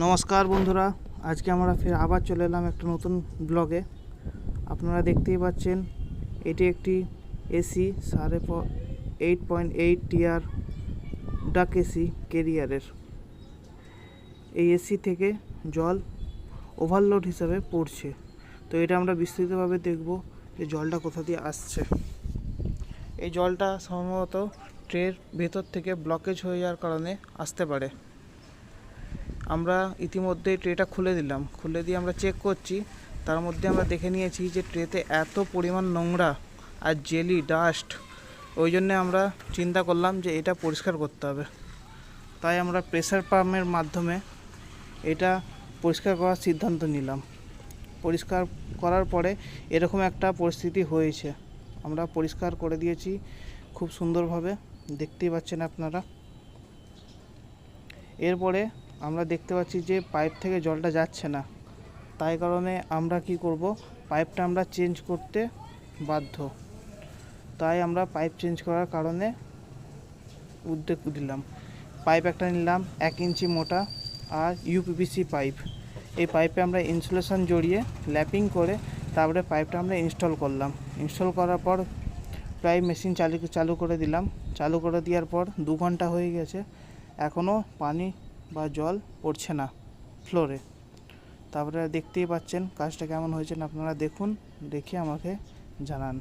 নমস্কার বন্ধুরা, আজকে আমরা ফের আবার চলে এলাম একটা নতুন ব্লগে। আপনারা দেখতেই পাচ্ছেন এটি একটি এসি 8.8 টিআর ডাক এসি কেরিয়ারের। এই এসি থেকে জল ওভারলোড হিসাবে পড়ছে, তো এটা আমরা বিস্তৃতভাবে দেখব যে জলটা কোথা দিয়ে আসছে। এই জলটা সম্ভবত ট্রের ভেতর থেকে ব্লকেজ হয়ে যাওয়ার কারণে আসতে পারে। আমরা ইতিমধ্যেই ট্রেটা খুলে দিলাম, খুলে দিয়ে আমরা চেক করছি। তার মধ্যে আমরা দেখে নিয়েছি যে ট্রেতে এত পরিমাণ নোংরা আর জেলি ডাস্ট, ওই জন্যে আমরা চিন্তা করলাম যে এটা পরিষ্কার করতে হবে। তাই আমরা প্রেসার পাম্পের মাধ্যমে এটা পরিষ্কার করার সিদ্ধান্ত নিলাম। পরিষ্কার করার পরে এরকম একটা পরিস্থিতি হয়েছে। আমরা পরিষ্কার করে দিয়েছি খুব সুন্দরভাবে, দেখতেই পাচ্ছেন আপনারা। এরপরে আমরা দেখতে পাচ্ছি যে পাইপ থেকে জলটা যাচ্ছে না, তাই কারণে আমরা কি করব, পাইপটা আমরা চেঞ্জ করতে বাধ্য। তাই আমরা পাইপ চেঞ্জ করার কারণে উদ্যোগ দিলাম। পাইপ একটা নিলাম 1 ইঞ্চি মোটা আর ইউপিভিসি পাইপ। এই পাইপে আমরা ইনসুলেশন জড়িয়ে ল্যাপিং করে তারপরে পাইপটা আমরা ইনস্টল করলাম। ইনস্টল করার পর প্রায় মেশিন চালু করে দিলাম। চালু করে দেওয়ার পর 2 ঘন্টা হয়ে গেছে, এখনও পানি বা জল পড়ছে না ফ্লোরে। তারপরে দেখতেই পাচ্ছেন কাজটা কেমন হয়েছে, আপনারা দেখুন, দেখে আমাকে জানান।